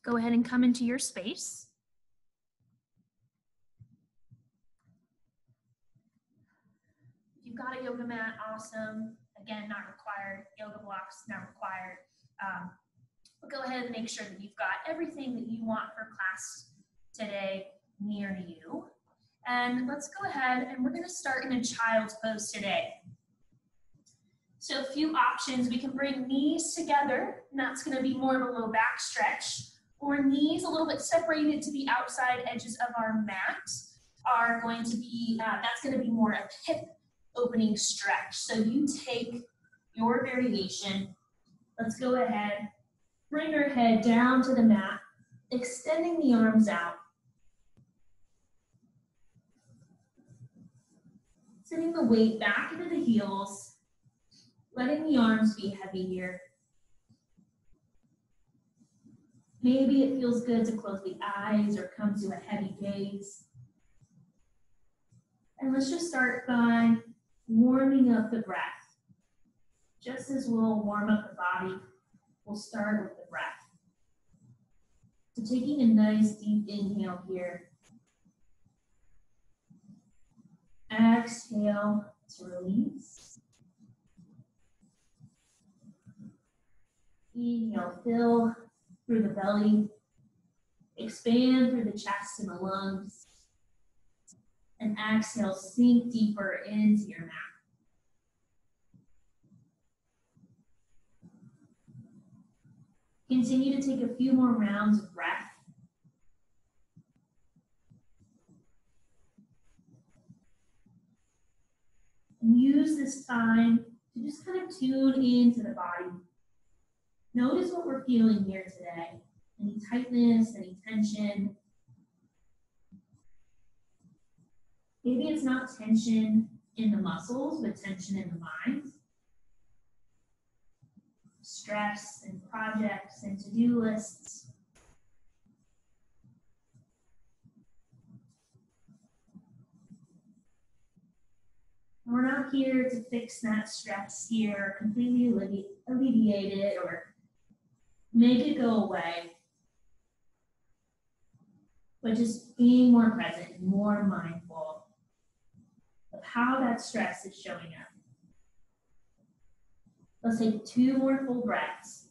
Go ahead and come into your space. If you've got a yoga mat, awesome. Again, not required. Yoga blocks, not required. But go ahead and make sure that you've got everything that you want for class today near you. And let's go ahead and we're going to start in a child's pose today. So a few options. We can bring knees together, and that's going to be more of a low back stretch, or knees a little bit separated to the outside edges of our mat are going to be, that's going to be more a hip opening stretch. So you take your variation. Let's go ahead, bring our head down to the mat, extending the arms out. Sending the weight back into the heels, letting the arms be heavy here. Maybe it feels good to close the eyes or come to a heavy gaze. And let's just start by warming up the breath. Just as we'll warm up the body, we'll start with the breath. So taking a nice deep inhale here. Exhale to release. Inhale, fill through the belly. Expand through the chest and the lungs. And exhale, sink deeper into your mat. Continue to take a few more rounds of breath. And use this time to just kind of tune into the body. Notice what we're feeling here today. Any tightness, any tension. Maybe it's not tension in the muscles, but tension in the mind. Stress and projects and to-do lists. We're not here to fix that stress here, completely alleviate it or make it go away. But just being more present, more mindful of how that stress is showing up. Let's take 2 more full breaths.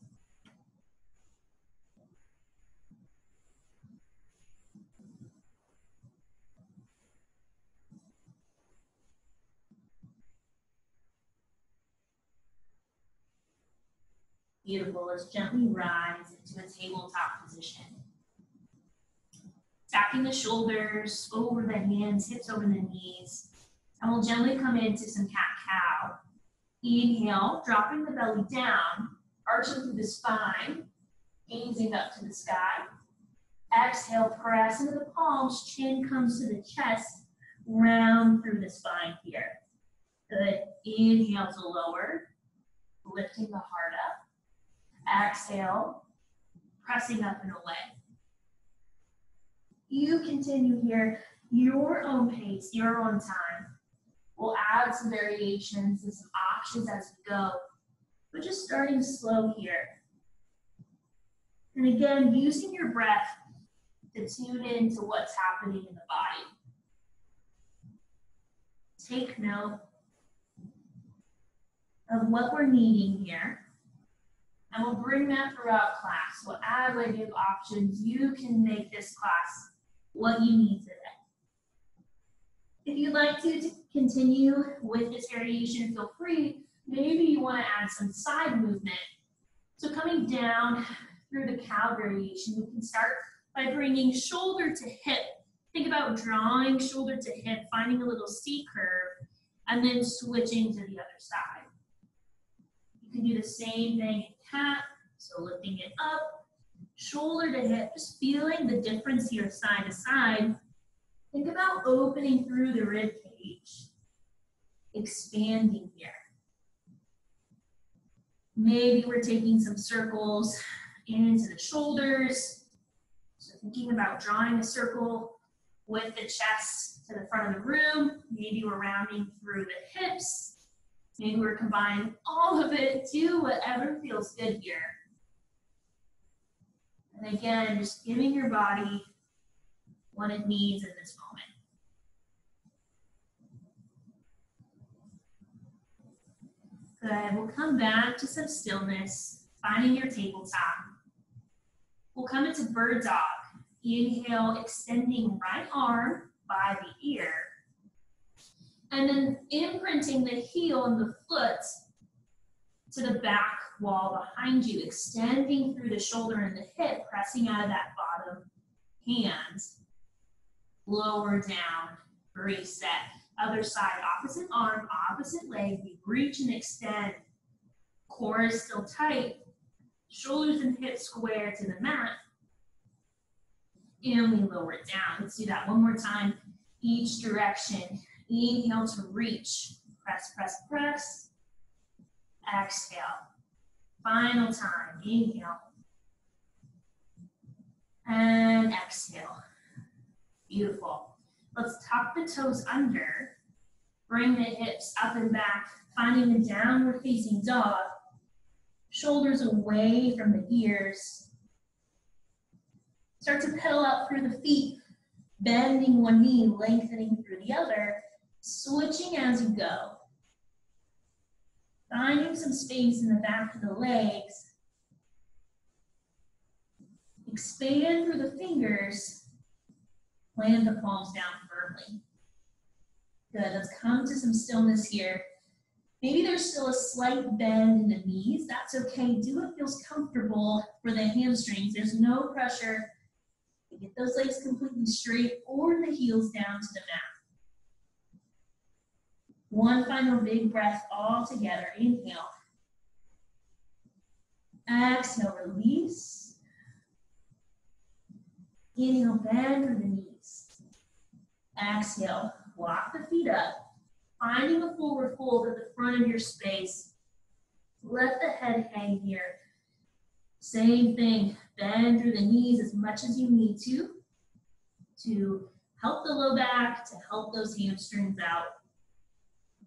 Beautiful. Let's gently rise into a tabletop position. Stacking the shoulders over the hands, hips over the knees. And we'll gently come into some cat-cow. Inhale, dropping the belly down, arching through the spine, gazing up to the sky. Exhale, press into the palms, chin comes to the chest, round through the spine here. Good. Inhale to lower, lifting the heart up. Exhale, pressing up and away. You continue here, your own pace, your own time. We'll add some variations and some options as we go, but just starting slow here. And again, using your breath to tune into what's happening in the body. Take note of what we're needing here, and we'll bring that throughout class. We'll add relative options. You can make this class what you need today. If you'd like to continue with this variation, feel free. Maybe you want to add some side movement. So coming down through the cow variation, we can start by bringing shoulder to hip. Think about drawing shoulder to hip, finding a little C curve, and then switching to the other side. You can do the same thing in cat, so lifting it up, shoulder to hip, just feeling the difference here side to side. Think about opening through the rib cage, expanding here. Maybe we're taking some circles into the shoulders. So thinking about drawing a circle with the chest to the front of the room. Maybe we're rounding through the hips. Maybe we're combining all of it. Do whatever feels good here. And again, just giving your body what it needs in this moment. Good. We'll come back to some stillness, finding your tabletop. We'll come into bird dog. Inhale, extending right arm by the ear. And then imprinting the heel and the foot to the back wall behind you, extending through the shoulder and the hip, pressing out of that bottom hand. Lower down, reset. Other side, opposite arm, opposite leg. We reach and extend. Core is still tight. Shoulders and hips square to the mat. And we lower it down. Let's do that one more time. Each direction. Inhale to reach. Press, press, press. Exhale. Final time. Inhale. And exhale. Beautiful. Let's tuck the toes under. Bring the hips up and back, finding the downward facing dog. Shoulders away from the ears. Start to pedal out through the feet, bending one knee, lengthening through the other, switching as you go. Finding some space in the back of the legs. Expand through the fingers. Plant the palms down firmly. Good, let's come to some stillness here. Maybe there's still a slight bend in the knees. That's okay. Do what feels comfortable for the hamstrings. There's no pressure to get those legs completely straight or the heels down to the mat. One final big breath all together. Inhale. Exhale, release. Inhale, bend through the knees. Exhale, walk the feet up, finding a forward fold at the front of your space. Let the head hang here. Same thing, bend through the knees as much as you need to help the low back, to help those hamstrings out.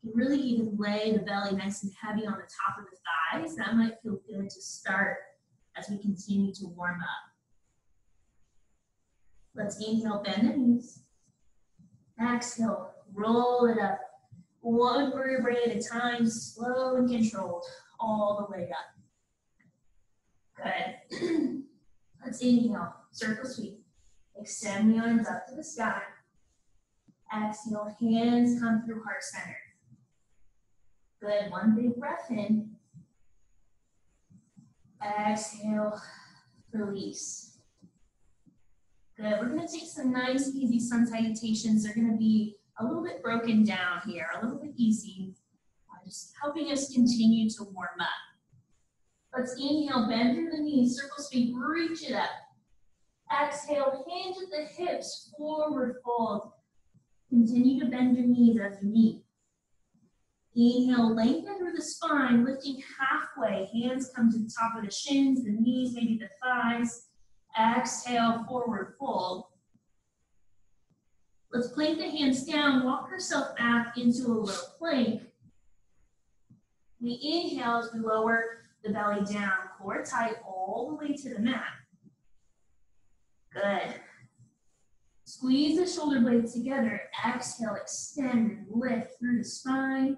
You can really even lay the belly nice and heavy on the top of the thighs. That might feel good to start as we continue to warm up. Let's inhale, bend the knees. Exhale, roll it up. One vertebrae at a time, slow and controlled, all the way up. Good. Let's inhale, circle sweep. Extend the arms up to the sky. Exhale, hands come through heart center. Good, one big breath in. Exhale, release. Good, we're gonna take some nice, easy sun salutations. They're gonna be a little bit broken down here, a little bit easy, just helping us continue to warm up. Let's inhale, bend through the knees, circle sweep, reach it up. Exhale, hinge at the hips, forward fold. Continue to bend your knees as you need. Inhale, lengthen through the spine, lifting halfway. Hands come to the top of the shins, the knees, maybe the thighs. Exhale, forward fold. Let's plank the hands down, walk yourself back into a low plank. We inhale as we lower the belly down, core tight all the way to the mat. Good. Squeeze the shoulder blades together. Exhale, extend and lift through the spine.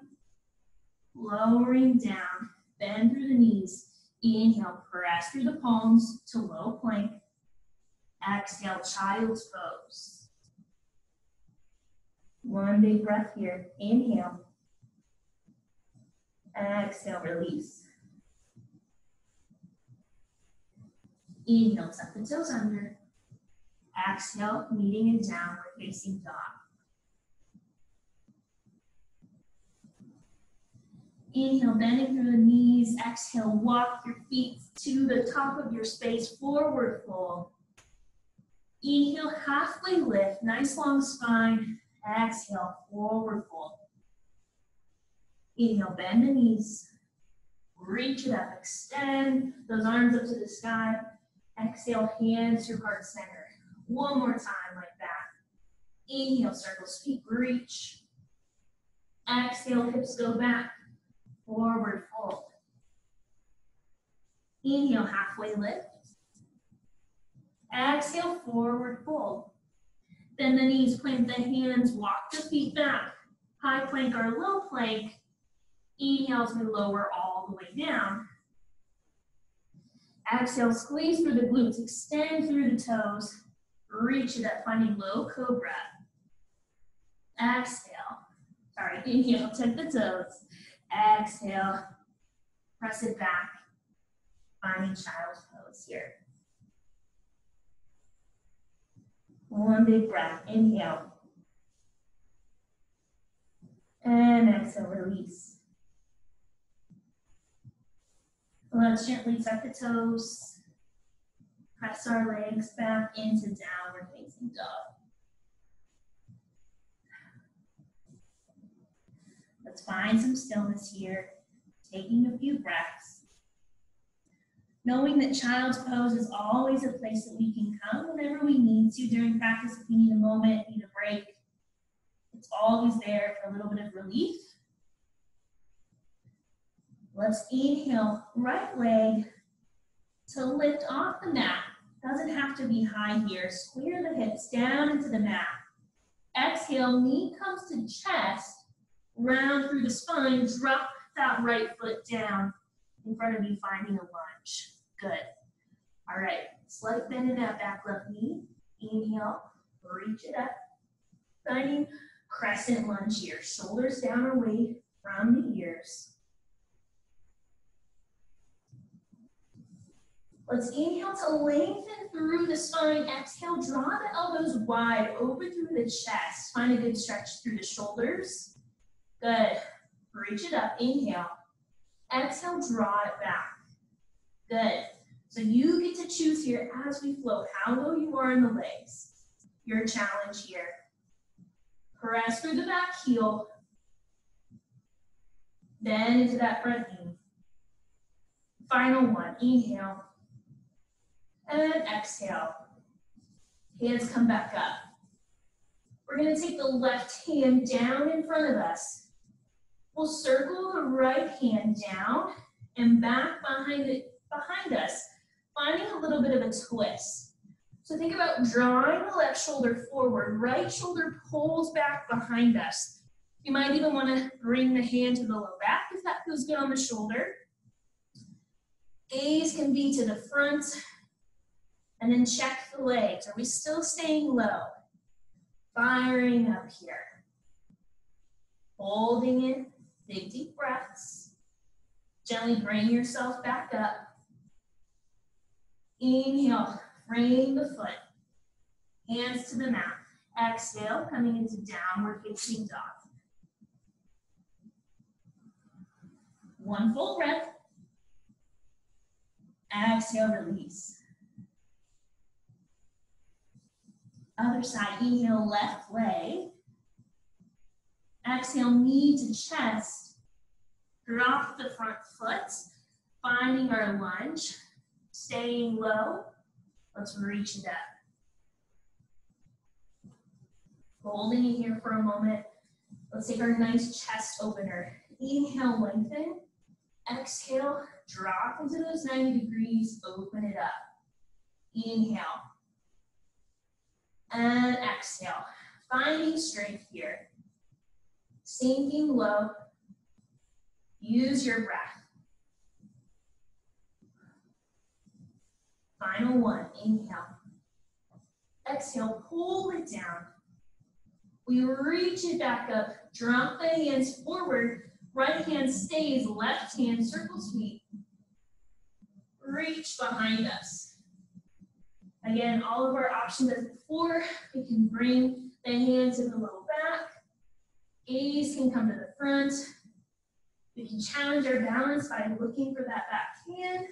Lowering down, bend through the knees. Inhale, press through the palms to low plank. Exhale, child's pose. One big breath here. Inhale. Exhale, release. Inhale, tuck the toes under. Exhale, meeting in downward facing dog. Inhale, bending through the knees. Exhale, walk your feet to the top of your space, forward fold. Inhale, halfway lift, nice long spine. Exhale, forward fold. Inhale, bend the knees. Reach it up, extend those arms up to the sky. Exhale, hands to heart center. One more time like that. Inhale, circle, sweep, reach. Exhale, hips go back. Forward fold. Inhale, halfway lift. Exhale, forward fold. Bend the knees, plant the hands, walk the feet back. High plank or low plank. Inhale as we lower all the way down. Exhale, squeeze through the glutes, extend through the toes. Reach it up, finding low cobra. Exhale. Inhale, tuck the toes. Exhale, press it back. Finding child's pose here. One big breath, inhale. And exhale, release. Let's gently tuck the toes. Press our legs back into downward facing dog. Let's find some stillness here, taking a few breaths. Knowing that child's pose is always a place that we can come whenever we need to during practice. If we need a moment, need a break, it's always there for a little bit of relief. Let's inhale, right leg to lift off the mat. Doesn't have to be high here. Square the hips down into the mat. Exhale, knee comes to chest. Round through the spine, drop that right foot down in front of you, finding a lunge. Good. All right, slight bend in that back left knee. Inhale, reach it up. Finding crescent lunge here. Shoulders down away from the ears. Let's inhale to lengthen through the spine. Exhale, draw the elbows wide, open through the chest. Find a good stretch through the shoulders. Good. Reach it up. Inhale. Exhale, draw it back. Good. So you get to choose here as we float how low you are in the legs. Your challenge here. Press through the back heel. Bend into that front knee. Final one. Inhale. And exhale. Hands come back up. We're going to take the left hand down in front of us. We'll circle the right hand down and back behind us, finding a little bit of a twist. So think about drawing the left shoulder forward, right shoulder pulls back behind us. You might even want to bring the hand to the low back if that feels good on the shoulder. Gaze can be to the front, and then check the legs. Are we still staying low? Firing up here. Holding in, big deep breaths. Gently bring yourself back up. Inhale, frame the foot. Hands to the mat. Exhale, coming into downward facing dog. One full breath. Exhale, release. Other side, inhale, left leg. Exhale, knee to chest. Drop the front foot, finding our lunge. Staying low. Let's reach it up. Holding it here for a moment. Let's take our nice chest opener. Inhale, lengthen. Exhale, drop into those 90 degrees, open it up. Inhale. And exhale. Finding strength here. Sinking low. Use your breath. Final one. Inhale. Exhale, pull it down. We reach it back up. Drop the hands forward. Right hand stays, left hand circles feet. Reach behind us. Again, all of our options as before. We can bring the hands to the low back. Gaze can come to the front. We can challenge our balance by looking for that back hand.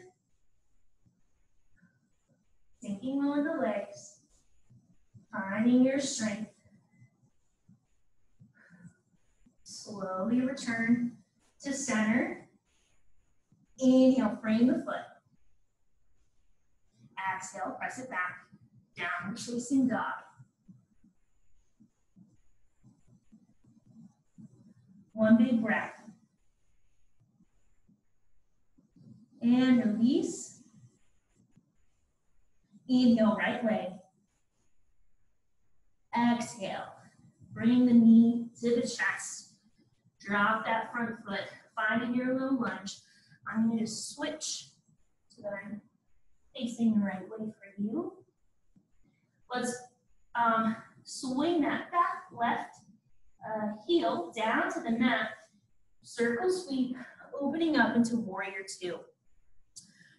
Sinking low in the legs. Finding your strength. Slowly return to center. Inhale, frame the foot. Exhale, press it back. Downward facing dog. One big breath. And release. Inhale, right leg. Exhale, bring the knee to the chest. Drop that front foot, finding your low lunge. I'm going to switch so that I'm facing the right way for you. Let's swing that back left heel down to the mat. Circle sweep, opening up into warrior two.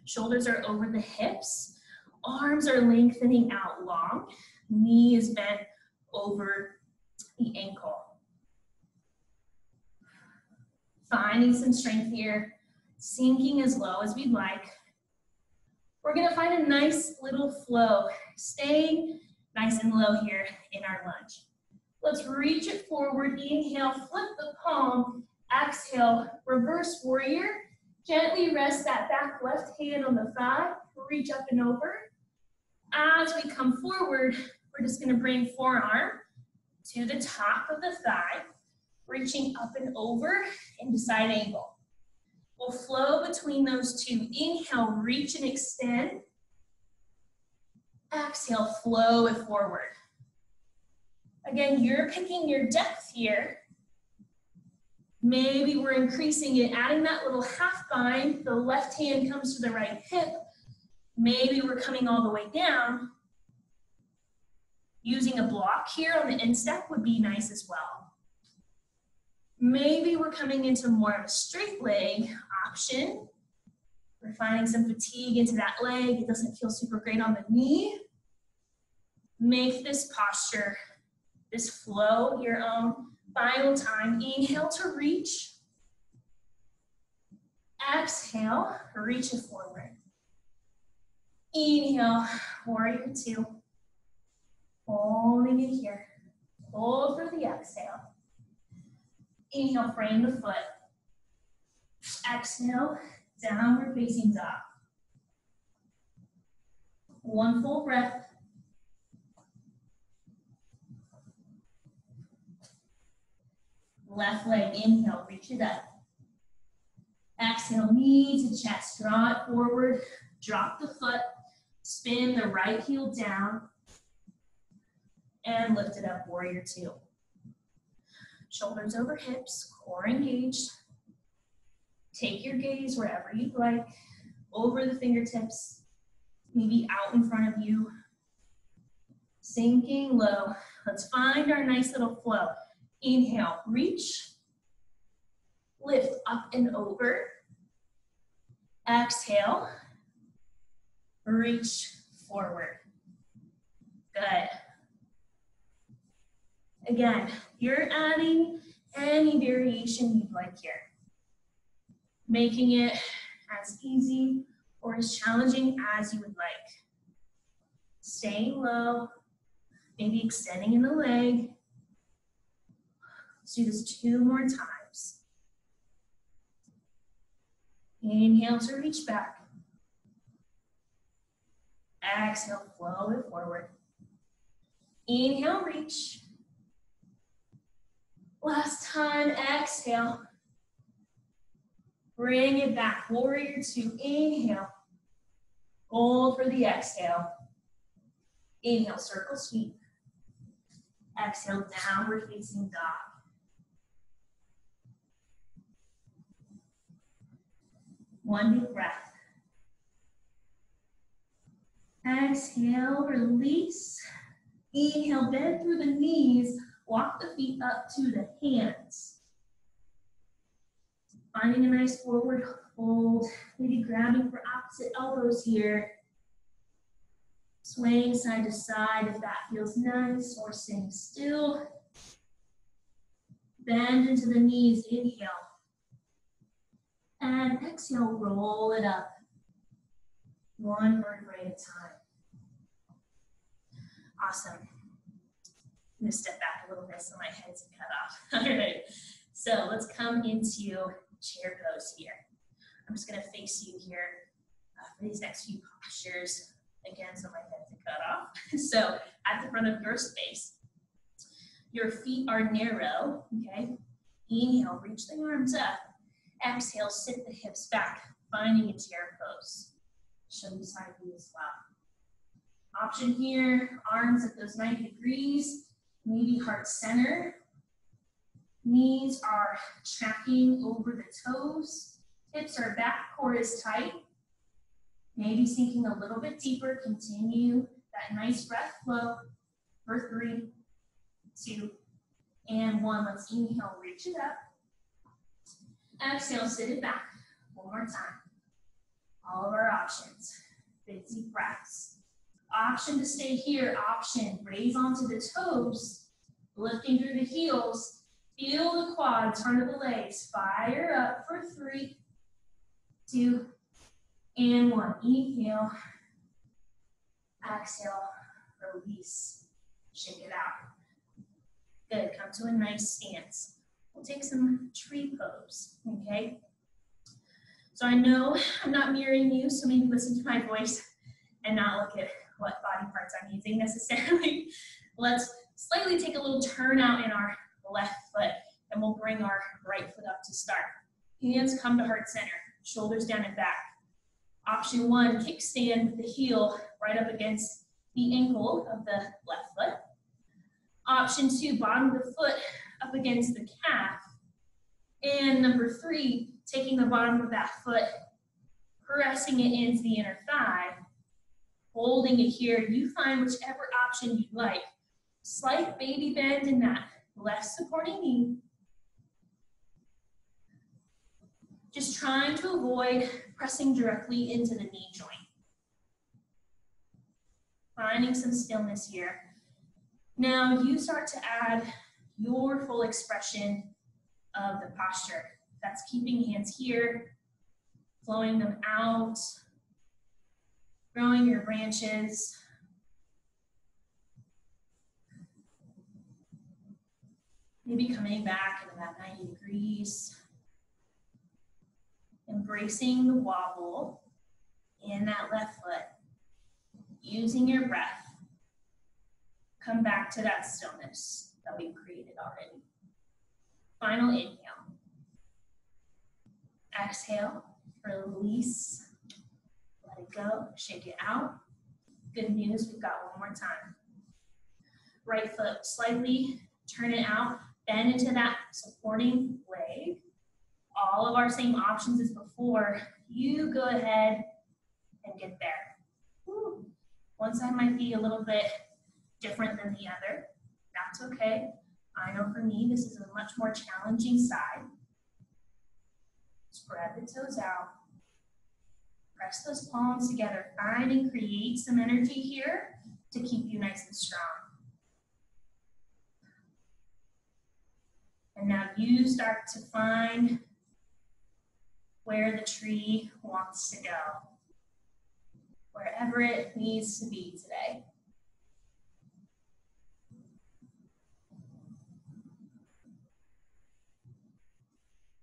Shoulders are over the hips. Arms are lengthening out long. Knee is bent over the ankle. Finding some strength here, sinking as low as we'd like. We're gonna find a nice little flow, staying nice and low here in our lunge. Let's reach it forward, inhale, flip the palm, exhale, reverse warrior. Gently rest that back left hand on the thigh, reach up and over. As we come forward, we're just gonna bring forearm to the top of the thigh, reaching up and over into side angle. We'll flow between those two. Inhale, reach and extend. Exhale, flow it forward. Again, you're picking your depth here. Maybe we're increasing it, adding that little half bind. The left hand comes to the right hip. Maybe we're coming all the way down. Using a block here on the instep would be nice as well. Maybe we're coming into more of a straight leg option. We're finding some fatigue into that leg. It doesn't feel super great on the knee. Make this posture, this flow your own. Final time, inhale to reach. Exhale, reach it forward. Inhale, warrior two. Holding it here. Hold for the exhale. Inhale, frame the foot. Exhale, downward facing dog. One full breath. Left leg, inhale, reach it up. Exhale, knee to chest, draw it forward, drop the foot, spin the right heel down, and lift it up, warrior two. Shoulders over hips, core engaged. Take your gaze wherever you'd like, over the fingertips, maybe out in front of you. Sinking low. Let's find our nice little flow. Inhale, reach. Lift up and over. Exhale, reach forward. Good. Again, you're adding any variation you'd like here. Making it as easy or as challenging as you would like. Staying low, maybe extending in the leg. Let's do this 2 more times. Inhale to reach back. Exhale, flow it forward. Inhale, reach. Last time, exhale. Bring it back, warrior two, inhale. Hold for the exhale. Inhale, circle sweep. Exhale, downward facing dog. One deep breath. Exhale, release. Inhale, bend through the knees. Walk the feet up to the hands. Finding a nice forward hold. Maybe grabbing for opposite elbows here. Swaying side to side if that feels nice, or staying still. Bend into the knees, inhale. And exhale, roll it up. One vertebrae at a time. Awesome. I'm gonna step back a little bit so my head's cut off. All right, so let's come into chair pose here. I'm just gonna face you here for these next few postures. Again, so my head's cut off. So at the front of your space, your feet are narrow, okay? Inhale, reach the arms up. Exhale, sit the hips back, finding a chair pose. Show you side view as well. Option here, arms at those 90 degrees, maybe heart center. Knees are tracking over the toes. Hips are back, core is tight. Maybe sinking a little bit deeper. Continue that nice breath flow for 3, 2, and 1. Let's inhale, reach it up. Exhale, sit it back. One more time. All of our options. Big deep breaths. Option to stay here. Option, raise onto the toes. Lifting through the heels. Feel the quad, turn of the legs. Fire up for 3, 2, and 1. Inhale. Exhale. Release. Shake it out. Good. Come to a nice stance. We'll take some tree pose. Okay. So I know I'm not mirroring you, so maybe listen to my voice and not look at what body parts I'm using necessarily. Let's slightly take a little turn out in our left foot, and we'll bring our right foot up to start. Hands come to heart center, shoulders down and back. Option 1, kickstand with the heel right up against the ankle of the left foot. Option 2, bottom of the foot up against the calf. And number 3, taking the bottom of that foot, pressing it into the inner thigh, holding it here. You find whichever option you'd like. Slight baby bend in that left supporting knee. Just trying to avoid pressing directly into the knee joint. Finding some stillness here. Now you start to add your full expression of the posture. That's keeping hands here, flowing them out, growing your branches. Maybe coming back at about 90 degrees. Embracing the wobble in that left foot. Using your breath. Come back to that stillness that we've created already. Final inhale. Exhale, release, let it go, shake it out. Good news, we've got one more time. Right foot slightly, turn it out, bend into that supporting leg. All of our same options as before. You go ahead and get there. Woo. One side might be a little bit different than the other. That's okay. I know for me, this is a much more challenging side. Spread the toes out. Press those palms together. Find and create some energy here to keep you nice and strong. And now you start to find where the tree wants to go. Wherever it needs to be today.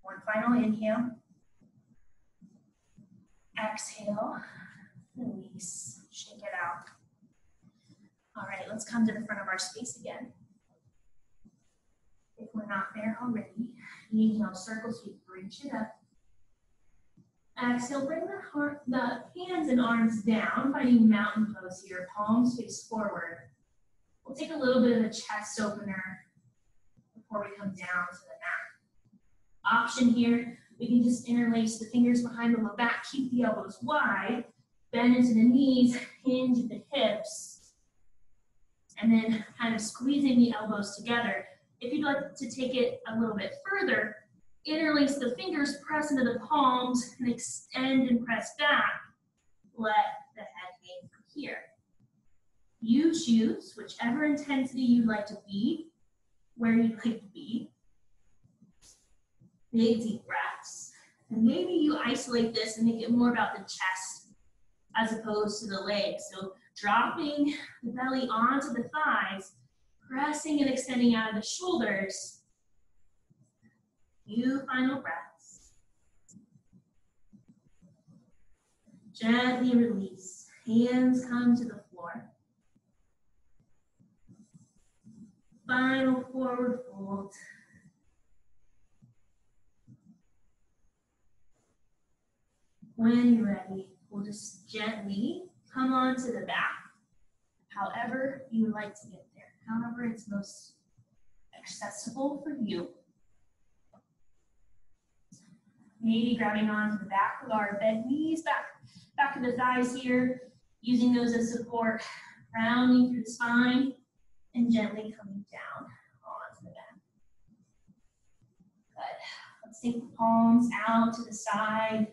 One final inhale. Exhale, release, shake it out. All right, let's come to the front of our space again. If we're not there already, inhale, circle sweep, reach it up. Exhale, bring the hands and arms down, finding mountain pose here, palms face forward. We'll take a little bit of a chest opener before we come down to the mat. Option here, we can just interlace the fingers behind the low back, keep the elbows wide, bend into the knees, hinge at the hips, and then kind of squeezing the elbows together. If you'd like to take it a little bit further, interlace the fingers, press into the palms, and extend and press back. Let the head hang from here. You choose whichever intensity you'd like to be, where you'd like to be. Big deep breaths. And maybe you isolate this and make it more about the chest as opposed to the legs. So dropping the belly onto the thighs, pressing and extending out of the shoulders. Few final breaths. Gently release. Hands come to the floor. Final forward fold. When you're ready, we'll just gently come onto the back. however you would like to get there, however it's most accessible for you. Maybe grabbing onto the back of our bent knees, back of the thighs here, using those as support, rounding through the spine, and gently coming down onto the back. Good. Let's take the palms out to the side.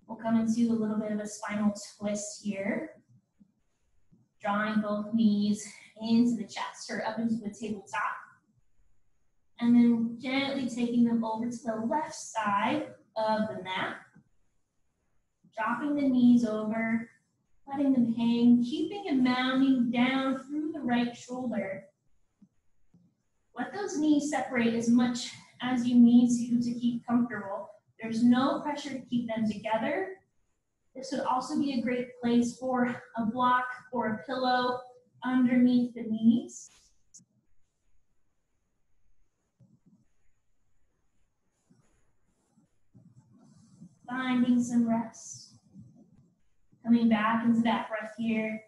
We'll come into a little bit of a spinal twist here. Drawing both knees into the chest or up into the tabletop. And then gently taking them over to the left side of the mat. Dropping the knees over, letting them hang, keeping and mounting down through the right shoulder. Let those knees separate as much as you need to keep comfortable. There's no pressure to keep them together. This would also be a great place for a block or a pillow underneath the knees. Finding some rest. Coming back into that breath here,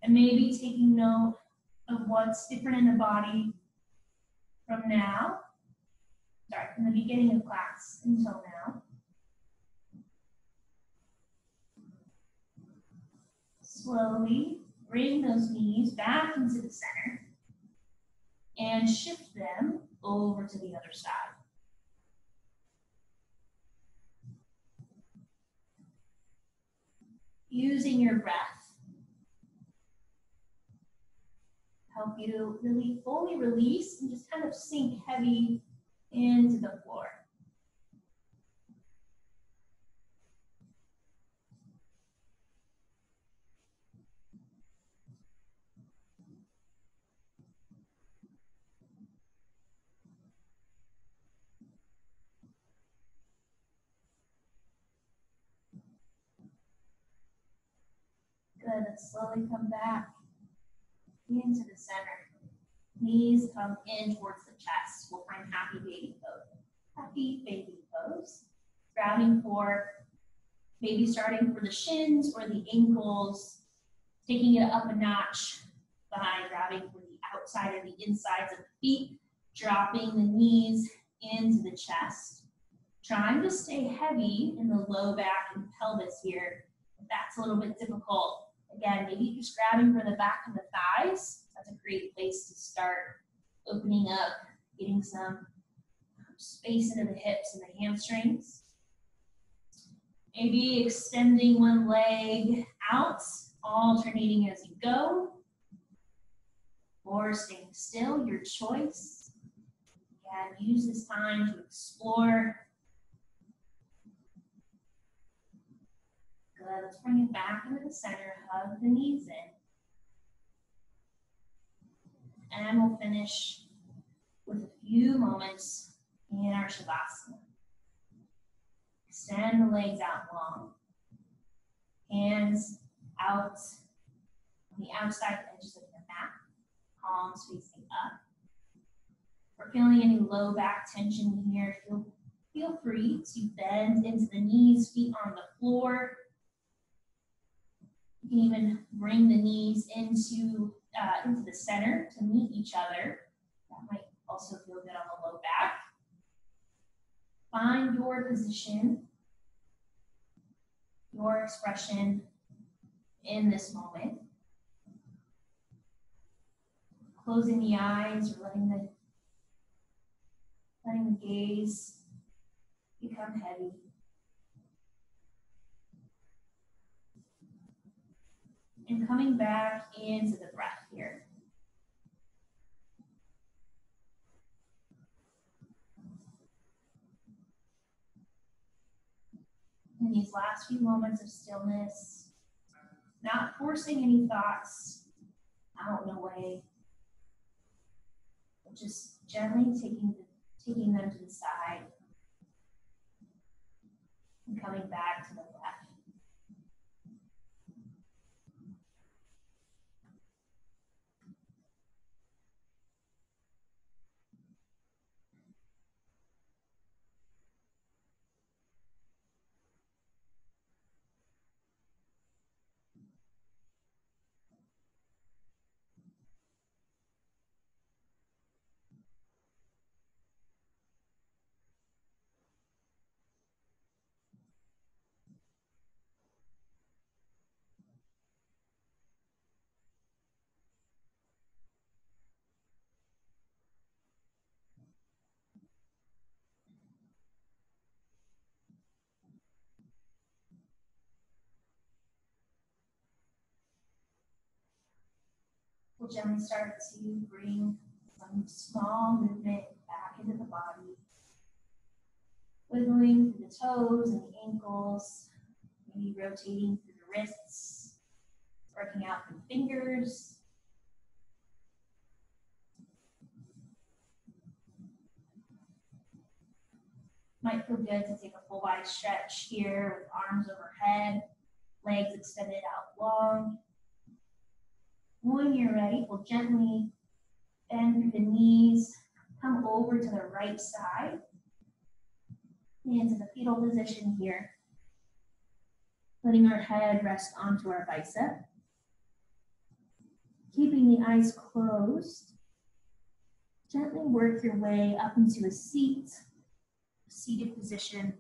and maybe taking note of what's different in the body from now. Sorry, from the beginning of class until now. Slowly bring those knees back into the center and shift them over to the other side. Using your breath, help you to really fully release and just kind of sink heavy into the floor. Good, and slowly come back into the center. Knees come in towards the chest. We'll find happy baby pose. Happy baby pose. Grabbing for, maybe starting for the shins or the ankles, taking it up a notch by grabbing for the outside or the insides of the feet, dropping the knees into the chest. Trying to stay heavy in the low back and pelvis here. If that's a little bit difficult, again, maybe just grabbing for the back of the thighs. That's a great place to start opening up, getting some space into the hips and the hamstrings. Maybe extending one leg out, alternating as you go, or staying still, your choice. Again, use this time to explore. Good, let's bring it back into the center, hug the knees in. And we'll finish with a few moments in our Shavasana. Extend the legs out long. Hands out on the outside edges of your mat. Palms facing up. If we're feeling any low back tension here, feel free to bend into the knees, feet on the floor. You can even bring the knees into the center to meet each other. That might also feel good on the low back. Find your position, your expression in this moment. Closing the eyes or letting the gaze become heavy. And coming back into the breath here. In these last few moments of stillness, not forcing any thoughts out and away, but just gently taking them to the side and coming back to the breath. gently start to bring some small movement back into the body. Wiggling through the toes and the ankles, maybe rotating through the wrists, working out the fingers. Might feel good to take a full body stretch here with arms overhead, legs extended out long. When you're ready, we'll gently bend through the knees, come over to the right side, into the fetal position here. Letting our head rest onto our bicep. Keeping the eyes closed, gently work your way up into a seated position.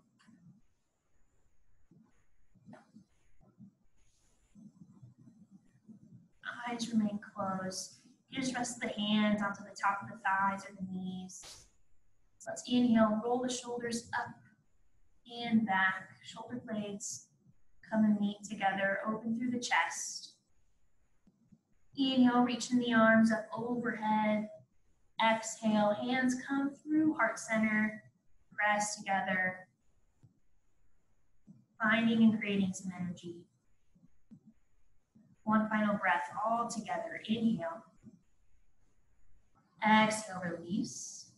Eyes remain closed. You just rest the hands onto the top of the thighs or the knees. Let's inhale, roll the shoulders up and back. Shoulder blades come and meet together, open through the chest. Inhale, reaching the arms up overhead. Exhale, hands come through heart center, press together, finding and creating some energy. One final breath all together. Inhale. Exhale, release.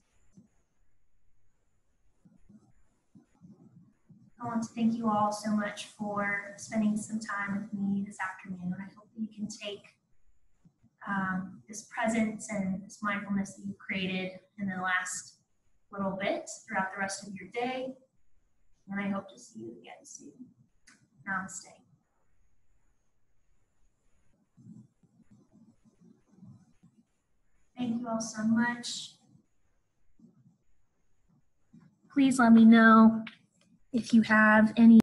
I want to thank you all so much for spending some time with me this afternoon. I hope that you can take this presence and this mindfulness that you've created in the last little bit throughout the rest of your day. And I hope to see you again soon. Namaste. Thank you all so much. Please let me know if you have any